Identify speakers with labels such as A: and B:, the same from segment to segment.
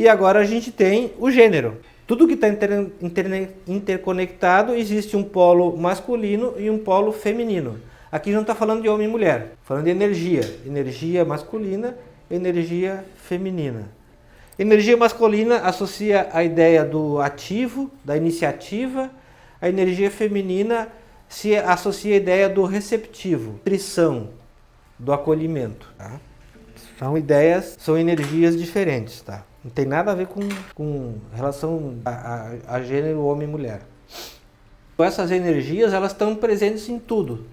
A: E agora a gente tem o gênero. Tudo que está interconectado, existe um polo masculino e um polo feminino. Aqui não está falando de homem e mulher, falando de energia. Energia masculina, energia feminina. Energia masculina associa a ideia do ativo, da iniciativa. A energia feminina se associa à ideia do receptivo, nutrição, do acolhimento. Tá? São ideias, são energias diferentes. Tá? Não tem nada a ver com relação a gênero homem e mulher. Essas energias, elas estão presentes em tudo.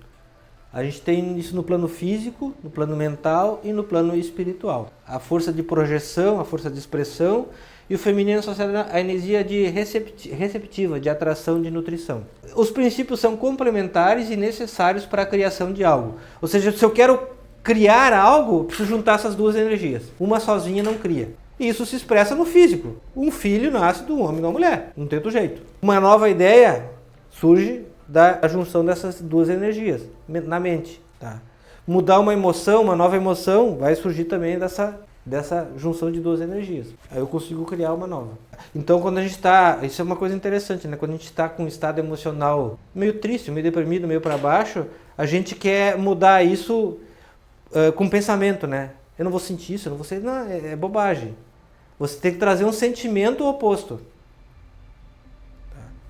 A: A gente tem isso no plano físico, no plano mental e no plano espiritual. A força de projeção, a força de expressão, e o feminino associado à energia de receptiva, de atração, de nutrição. Os princípios são complementares e necessários para a criação de algo. Ou seja, se eu quero criar algo, preciso juntar essas duas energias. Uma sozinha não cria. E isso se expressa no físico. Um filho nasce de um homem e de uma mulher. Não tem outro jeito. Uma nova ideia surge da junção dessas duas energias na mente. Tá? Mudar uma emoção, uma nova emoção, vai surgir também dessa junção de duas energias. Aí eu consigo criar uma nova. Então, quando a gente está... Isso é uma coisa interessante, né? Quando a gente está com um estado emocional meio triste, meio deprimido, meio para baixo, a gente quer mudar isso com pensamento, né? Eu não vou sentir isso, eu não vou sentir... Não, é bobagem. Você tem que trazer um sentimento oposto.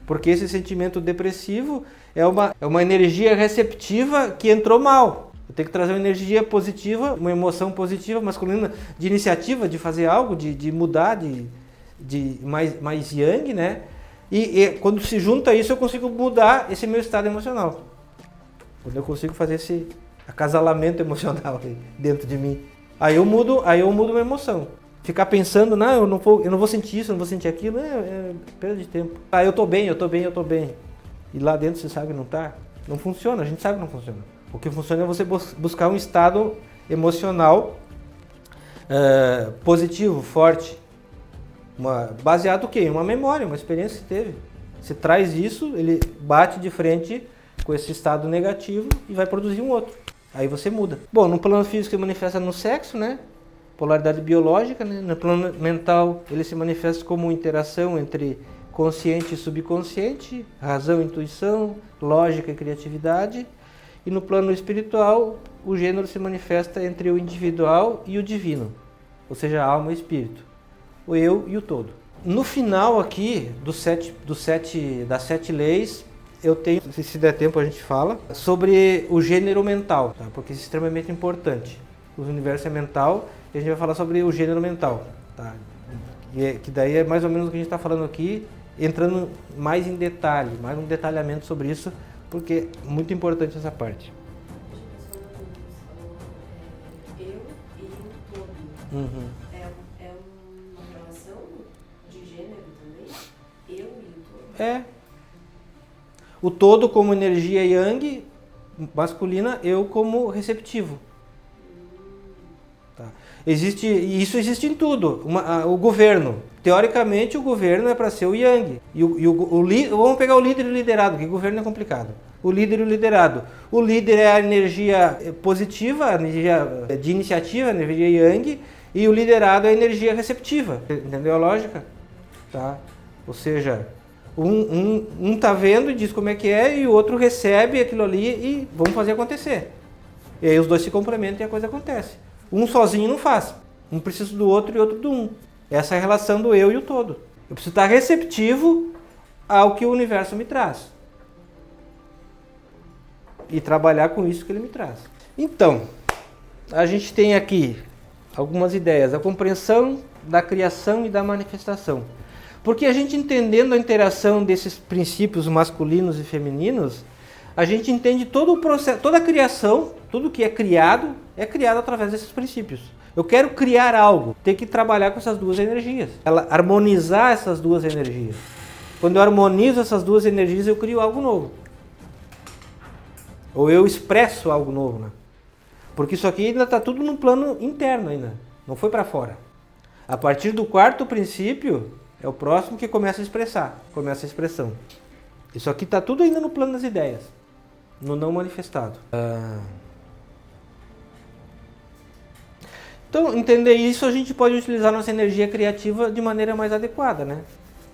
A: Porque esse sentimento depressivo é uma energia receptiva que entrou mal. Eu tenho que trazer uma energia positiva, uma emoção positiva, masculina, de iniciativa, de fazer algo, de mudar, de mais yang, né? E quando se junta isso, eu consigo mudar esse meu estado emocional. Quando eu consigo fazer esse acasalamento emocional dentro de mim. Aí eu mudo uma emoção. Ficar pensando, não, eu não vou sentir isso, eu não vou sentir aquilo, é perda de tempo. Ah, eu tô bem. E lá dentro você sabe que não tá? Não funciona, a gente sabe que não funciona. O que funciona é você buscar um estado emocional positivo, forte. Baseado o quê? Em uma memória, uma experiência que teve. Você traz isso, ele bate de frente com esse estado negativo e vai produzir um outro. Aí você muda. Bom, no plano físico ele manifesta no sexo, né? Polaridade biológica, né? No plano mental ele se manifesta como interação entre consciente e subconsciente, razão, intuição, lógica e criatividade. E no plano espiritual o gênero se manifesta entre o individual e o divino, ou seja, a alma e o espírito, o eu e o todo. No final aqui das 7 leis, eu tenho, se der tempo a gente fala, sobre o gênero mental, tá? Porque isso é extremamente importante. O universo é mental e a gente vai falar sobre o gênero mental. Tá? Que daí é mais ou menos o que a gente está falando aqui, entrando mais em detalhe, mais um detalhamento sobre isso, porque é muito importante essa parte.
B: Eu e o todo.
A: Uhum.
B: É uma relação de gênero também? Eu e o todo?
A: É. O todo como energia yang masculina, eu como receptivo. Tá. Isso existe em tudo. O governo. Teoricamente, o governo é para ser o yang. Vamos pegar o líder e o liderado, porque o governo é complicado. O líder e o liderado. O líder é a energia positiva, a energia de iniciativa, a energia yang, e o liderado é a energia receptiva. Entendeu a lógica? Tá? Ou seja, um tá vendo e diz como é que é, e o outro recebe aquilo ali e vamos fazer acontecer. E aí os dois se complementam e a coisa acontece. Um sozinho não faz. Um precisa do outro e outro do um. Essa é a relação do eu e o todo. Eu preciso estar receptivo ao que o universo me traz. E trabalhar com isso que ele me traz. Então, a gente tem aqui algumas ideias. A compreensão da criação e da manifestação. Porque a gente entendendo a interação desses princípios masculinos e femininos, a gente entende todo o processo, toda a criação, tudo que é criado através desses princípios. Eu quero criar algo, tem que trabalhar com essas duas energias. Harmonizar essas duas energias. Quando eu harmonizo essas duas energias, eu crio algo novo. Ou eu expresso algo novo, né? Porque isso aqui ainda está tudo no plano interno ainda, não foi para fora. A partir do 4º princípio, é o próximo que começa a expressar, começa a expressão. Isso aqui está tudo ainda no plano das ideias, no não manifestado. Então, entender isso, a gente pode utilizar nossa energia criativa de maneira mais adequada, né?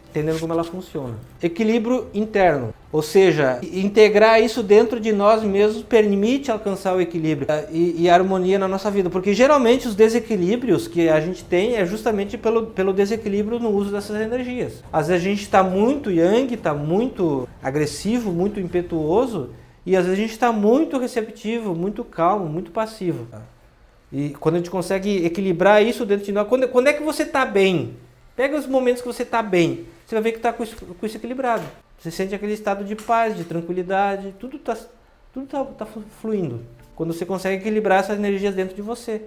A: Entendendo como ela funciona. Equilíbrio interno, ou seja, integrar isso dentro de nós mesmos permite alcançar o equilíbrio e a harmonia na nossa vida, porque geralmente os desequilíbrios que a gente tem é justamente pelo desequilíbrio no uso dessas energias. Às vezes a gente está muito yang, está muito agressivo, muito impetuoso, e às vezes a gente está muito receptivo, muito calmo, muito passivo. E quando a gente consegue equilibrar isso dentro de nós, quando é que você está bem? Pega os momentos que você está bem, você vai ver que está com isso equilibrado. Você sente aquele estado de paz, de tranquilidade, tudo tá fluindo. Quando você consegue equilibrar essas energias dentro de você,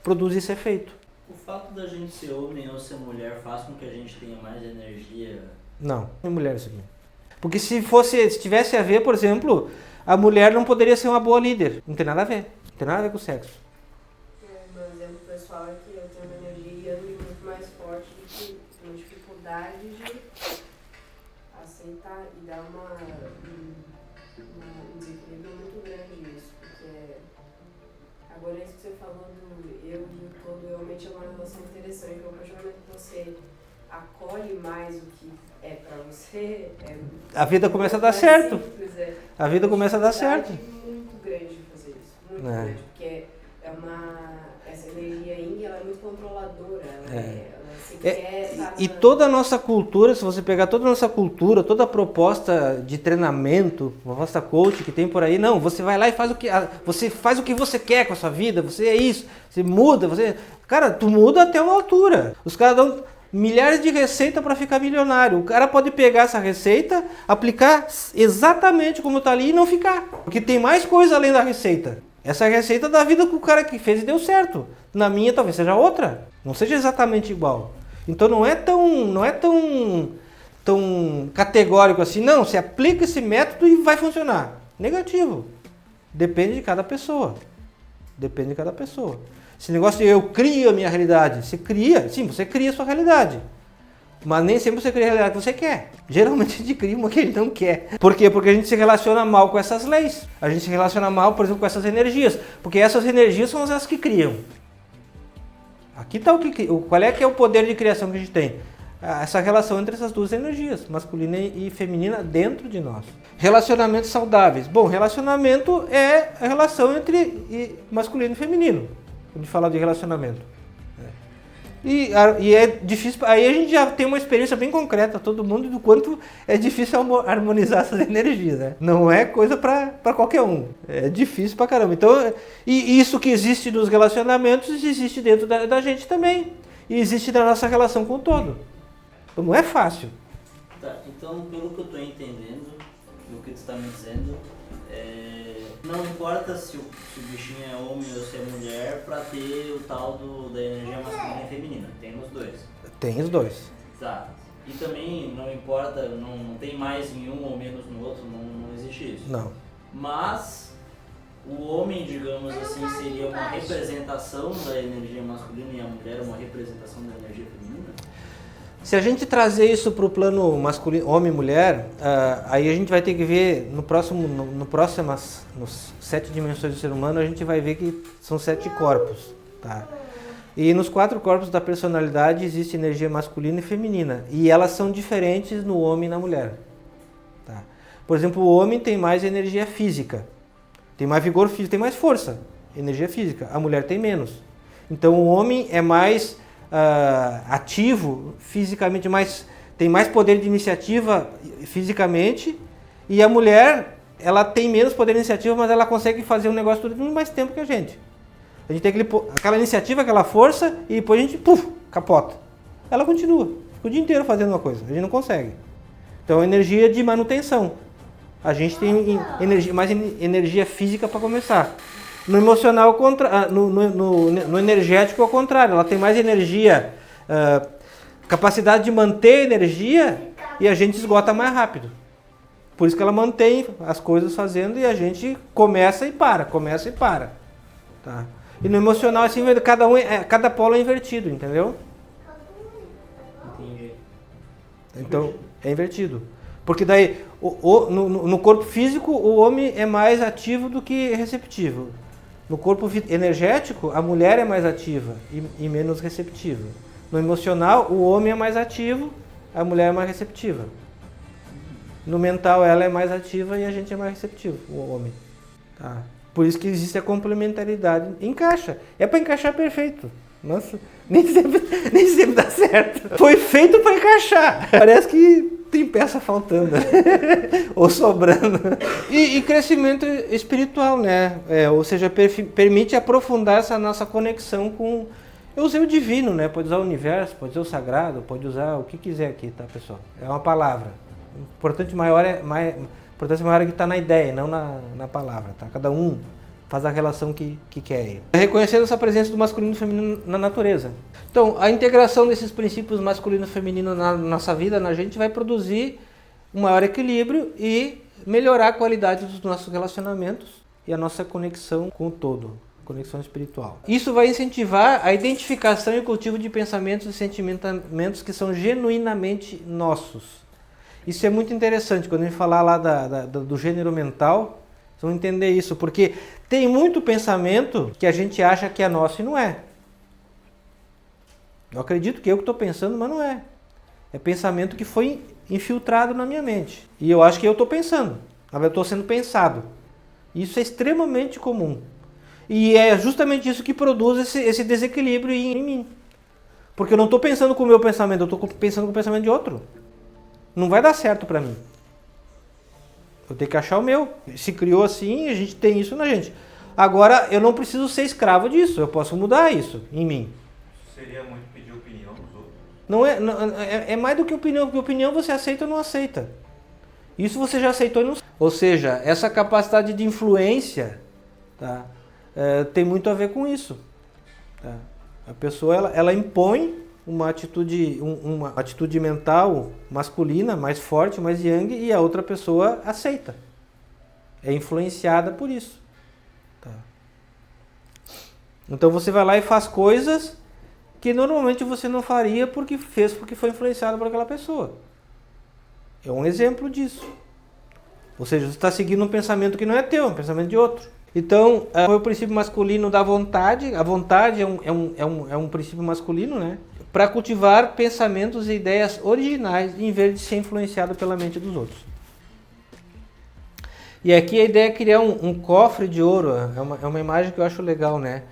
A: produz esse efeito.
C: O fato da gente ser homem ou ser mulher faz com que a gente tenha mais energia?
A: Não, é mulher isso aqui. Porque se tivesse a ver, por exemplo, a mulher não poderia ser uma boa líder. Não tem nada a ver. Não tem nada a ver com o sexo.
B: Meu exemplo pessoal é que eu tenho uma energia yang muito mais forte do que uma dificuldade de aceitar e dar um desequilíbrio muito grande nisso. Porque agora isso que você falou do eu e o todo realmente é uma relação interessante. Porque a partir do momento que você acolhe mais o que é pra você,
A: A vida começa a dar certo.
B: Simples,
A: A vida começa a dar certo.
B: Muito grande de fazer isso. Muito grande. Porque essa energia yin, ela é muito controladora. Ela se quer estar
A: E toda a nossa cultura, se você pegar toda a nossa cultura, toda a proposta de treinamento, a proposta coach que tem por aí, não, você vai lá e você faz o que você quer com a sua vida, você é isso, você muda, cara, tu muda até uma altura. Os caras dão milhares de receitas para ficar milionário. O cara pode pegar essa receita, aplicar exatamente como está ali e não ficar. Porque tem mais coisa além da receita. Essa é a receita da vida que o cara que fez e deu certo. Na minha talvez seja outra. Não seja exatamente igual. Então não é tão categórico assim. Não, você aplica esse método e vai funcionar. Negativo. Depende de cada pessoa. Depende de cada pessoa. Esse negócio de eu crio a minha realidade. Você cria, sim, você cria a sua realidade. Mas nem sempre você cria a realidade que você quer. Geralmente a gente cria uma que a gente não quer. Por quê? Porque a gente se relaciona mal com essas leis. A gente se relaciona mal, por exemplo, com essas energias. Porque essas energias são as que criam. Aqui está qual é que é o poder de criação que a gente tem? Essa relação entre essas duas energias, masculina e feminina, dentro de nós. Relacionamentos saudáveis. Bom, relacionamento é a relação entre masculino e feminino. Quando a gente fala de relacionamento. E é difícil, aí a gente já tem uma experiência bem concreta, todo mundo, do quanto é difícil harmonizar essas energias, né? Não é coisa para qualquer um, é difícil pra caramba. Então, e isso que existe nos relacionamentos, existe dentro da gente também, e existe na nossa relação com o todo. Então não é fácil.
C: Tá, então pelo que eu estou entendendo, do que tu está me dizendo, não importa se o bichinho é homem ou se é mulher para ter o tal da energia masculina e feminina. Tem nos dois.
A: Tem os dois.
C: Tá. E também não importa, não tem mais em um ou menos no outro, não existe isso.
A: Não.
C: Mas o homem, digamos assim, seria uma representação da energia masculina e a mulher uma representação da energia feminina?
A: Se a gente trazer isso para o plano masculino, homem e mulher, aí a gente vai ter que ver nos 7 dimensões do ser humano, a gente vai ver que são 7 corpos, tá? E nos 4 corpos da personalidade existe energia masculina e feminina, e elas são diferentes no homem e na mulher, tá? Por exemplo, o homem tem mais energia física, tem mais vigor físico, tem mais força, energia física, a mulher tem menos. Então o homem é mais ativo fisicamente, tem mais poder de iniciativa fisicamente, e a mulher, ela tem menos poder de iniciativa, mas ela consegue fazer um negócio tudo em mais tempo que a gente. A gente tem aquela iniciativa, aquela força, e depois a gente, capota. Ela continua, fica o dia inteiro fazendo uma coisa, a gente não consegue. Então, energia de manutenção. A gente tem mais energia física para começar. No emocional, no energético, ao contrário. Ela tem mais energia, capacidade de manter energia, e a gente esgota mais rápido. Por isso que ela mantém as coisas fazendo e a gente começa e para. Tá? E no emocional, assim, cada polo é invertido, entendeu?
C: Entendi.
A: Então, é invertido. Porque daí, no corpo físico, o homem é mais ativo do que receptivo. No corpo energético, a mulher é mais ativa e menos receptiva. No emocional, o homem é mais ativo, a mulher é mais receptiva. No mental, ela é mais ativa e a gente é mais receptivo, o homem. Tá? Por isso que existe a complementaridade. Encaixa. É para encaixar perfeito. Nossa, nem sempre dá certo. Foi feito para encaixar. Parece que tem peça faltando, né? Ou sobrando. E crescimento espiritual, né? Ou seja, permite aprofundar essa nossa conexão com... Eu usei o divino, né? Pode usar o universo, pode usar o sagrado, pode usar o que quiser aqui, tá, pessoal? É uma palavra. O importância maior é que está na ideia, não na palavra, tá? Cada um faz a relação que quer. Reconhecendo essa presença do masculino e do feminino na natureza. Então, a integração desses princípios masculino e feminino na nossa vida, na gente, vai produzir um maior equilíbrio e melhorar a qualidade dos nossos relacionamentos e a nossa conexão com o todo, conexão espiritual. Isso vai incentivar a identificação e o cultivo de pensamentos e sentimentos que são genuinamente nossos. Isso é muito interessante, quando a gente falar lá do gênero mental, vocês vão entender isso, porque tem muito pensamento que a gente acha que é nosso e não é. Eu acredito que eu que estou pensando, mas não é. É pensamento que foi infiltrado na minha mente. E eu acho que eu estou pensando, eu estou sendo pensado. Isso é extremamente comum. E é justamente isso que produz esse desequilíbrio em mim. Porque eu não estou pensando com o meu pensamento, eu estou pensando com o pensamento de outro. Não vai dar certo para mim. Eu tenho que achar o meu. Se criou assim, a gente tem isso na gente. Agora, eu não preciso ser escravo disso. Eu posso mudar isso em mim.
D: Seria muito pedir opinião dos outros?
A: Não é mais do que opinião. Porque opinião você aceita ou não aceita. Isso você já aceitou e não... Ou seja, essa capacidade de influência, tá, tem muito a ver com isso. Tá? A pessoa ela impõe uma atitude mental masculina, mais forte, mais yang, e a outra pessoa aceita. É influenciada por isso. Tá? Então você vai lá e faz coisas que normalmente você não faria porque foi influenciado por aquela pessoa. É um exemplo disso. Ou seja, você está seguindo um pensamento que não é teu, é um pensamento de outro. Então, foi o princípio masculino da vontade. A vontade é um princípio masculino, né? Para cultivar pensamentos e ideias originais em vez de ser influenciado pela mente dos outros. E aqui a ideia é criar um cofre de ouro. É uma imagem que eu acho legal, né?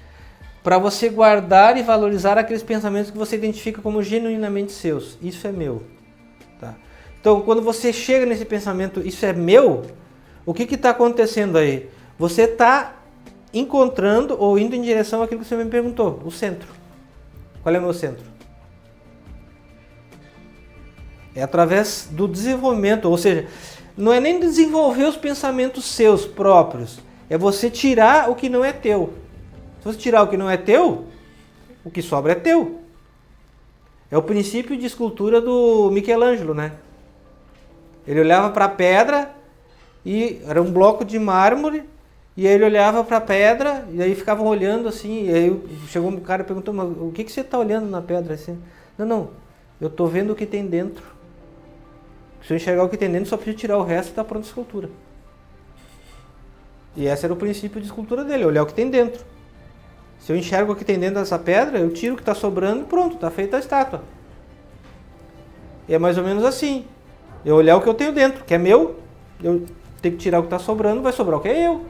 A: Para você guardar e valorizar aqueles pensamentos que você identifica como genuinamente seus. Isso é meu. Tá? Então, quando você chega nesse pensamento, isso é meu, o que está acontecendo aí? Você está encontrando ou indo em direção àquilo que você me perguntou, o centro. Qual é o meu centro? É através do desenvolvimento, ou seja, não é nem desenvolver os pensamentos seus próprios, é você tirar o que não é teu. Se você tirar o que não é teu, o que sobra é teu. É o princípio de escultura do Michelangelo, né? Ele olhava para a pedra e era um bloco de mármore, e aí ele olhava para a pedra e aí ficavam olhando assim, e aí chegou um cara e perguntou, mas o que você está olhando na pedra assim? Não, eu estou vendo o que tem dentro. Se eu enxergar o que tem dentro, só preciso tirar o resto e está pronta a escultura. E esse era o princípio de escultura dele, olhar o que tem dentro. Se eu enxergo o que tem dentro dessa pedra, eu tiro o que está sobrando e pronto, está feita a estátua. E é mais ou menos assim. Eu olhar o que eu tenho dentro, que é meu, eu tenho que tirar o que está sobrando, vai sobrar o que é eu.